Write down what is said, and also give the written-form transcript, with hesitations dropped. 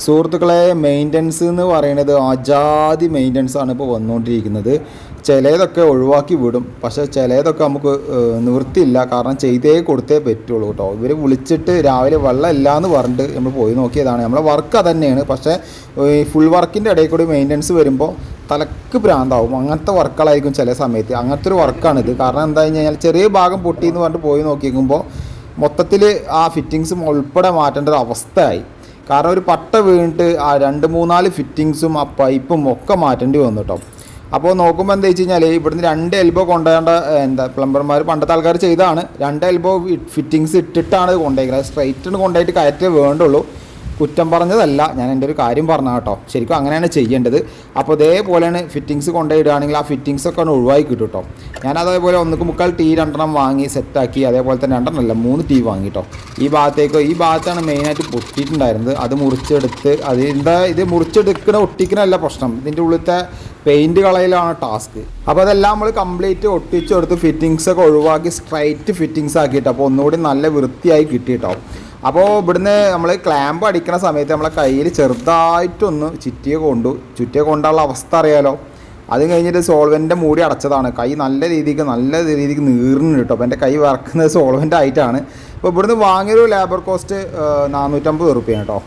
സുഹൃത്തുക്കളെ, മെയിൻ്റനൻസ് എന്ന് പറയുന്നത് അജാതി മെയിൻ്റനൻസ് ആണ് ഇപ്പോൾ വന്നുകൊണ്ടിരിക്കുന്നത്. ചിലതൊക്കെ ഒഴിവാക്കി വിടും, പക്ഷേ ചിലതൊക്കെ നമുക്ക് നിവൃത്തിയില്ല. കാരണം ചെയ്തേ കൊടുത്തേ പറ്റുള്ളൂ കേട്ടോ. ഇവർ വിളിച്ചിട്ട് രാവിലെ വെള്ളം ഇല്ല എന്ന് പറഞ്ഞിട്ട് നമ്മൾ പോയി നോക്കിയതാണ്. നമ്മളെ വർക്ക് അതന്നെയാണ്. പക്ഷേ ഈ ഫുൾ വർക്കിൻ്റെ ഇടയിൽ കൂടി മെയിൻ്റനൻസ് വരുമ്പോൾ തലക്ക് ഭ്രാന്താവും. അങ്ങനത്തെ വർക്കുകളായിരിക്കും ചില സമയത്ത്. അങ്ങനത്തെ ഒരു വർക്കാണിത്. കാരണം എന്താ കഴിഞ്ഞാൽ ചെറിയ ഭാഗം പൊട്ടി എന്ന് പറഞ്ഞിട്ട് പോയി നോക്കിക്കുമ്പോൾ മൊത്തത്തിൽ ആ ഫിറ്റിങ്സും ഉൾപ്പെടെ മാറ്റേണ്ട ഒരു അവസ്ഥയായി. കാരണം ഒരു പട്ട വീണിട്ട് ആ 2-3-4 ഫിറ്റിങ്സും ആ പൈപ്പും ഒക്കെ മാറ്റേണ്ടി വന്നു കേട്ടോ. അപ്പോൾ നോക്കുമ്പോൾ എന്താ വെച്ച് കഴിഞ്ഞാൽ ഇവിടുന്ന് 2 എൽബോ കൊണ്ടുപോകേണ്ട പ്ലംബർമാർ പണ്ടത്തെ ആൾക്കാർ ചെയ്തതാണ്. 2 എൽബോ ഫിറ്റിങ്സ് ഇട്ടിട്ടാണ് കൊണ്ടുപോയിരിക്കുന്നത്. സ്ട്രൈറ്റിന് കൊണ്ടുപോയിട്ട് കയറ്റേ വേണ്ടുള്ളൂ. കുറ്റം പറഞ്ഞതല്ല, ഞാൻ എൻ്റെ ഒരു കാര്യം പറഞ്ഞ കേട്ടോ. ശരിക്കും അങ്ങനെയാണ് ചെയ്യേണ്ടത്. അപ്പോൾ ഇതേപോലെയാണ് ഫിറ്റിങ്സ് കൊണ്ടുപോയിടുകയാണെങ്കിൽ ആ ഫിറ്റിങ്സൊക്കെ ഒന്ന് ഒഴിവായി കിട്ടും കേട്ടോ. ഞാൻ അതേപോലെ 1/4 ടീ 2 വാങ്ങി സെറ്റാക്കി. അതേപോലെ തന്നെ 2 3 ടീ വാങ്ങി കേട്ടോ. ഈ ഭാഗത്താണ് മെയിനായിട്ട് പൊട്ടിയിട്ടുണ്ടായിരുന്നത്. അത് മുറിച്ചെടുത്ത് ഇത് മുറിച്ചെടുക്കണ ഒട്ടിക്കണല്ല പ്രശ്നം, ഇതിൻ്റെ ഉള്ളിലത്തെ പെയിൻറ്റ് കളയിലാണ് ടാസ്ക്. അപ്പോൾ അതെല്ലാം നമ്മൾ കംപ്ലീറ്റ് ഒട്ടിച്ചെടുത്ത് ഫിറ്റിങ്സൊക്കെ ഒഴിവാക്കി സ്ട്രൈറ്റ് ഫിറ്റിങ്സ് ആക്കിയിട്ട് അപ്പോൾ ഒന്നുകൂടി നല്ല വൃത്തിയായി കിട്ടി കേട്ടോ. അപ്പോൾ ഇവിടുന്ന് നമ്മൾ ക്ലാമ്പ് അടിക്കുന്ന സമയത്ത് നമ്മളെ കയ്യിൽ ചെറുതായിട്ടൊന്ന് ചുറ്റിയ കൊണ്ടുള്ള അവസ്ഥ അറിയാലോ. അത് കഴിഞ്ഞിട്ട് സോൾവെൻ്റിൻ്റെ മൂടി അടച്ചതാണ്. കൈ നല്ല രീതിക്ക് നീറുന്നു കേട്ടോ. അപ്പോൾ എൻ്റെ കൈ വറക്കുന്നത് സോൾവെൻ്റ് ആയിട്ടാണ്. അപ്പോൾ ഇവിടുന്ന് വാങ്ങിയൊരു ലേബർ കോസ്റ്റ് 450 റുപ്യാണ് കേട്ടോ.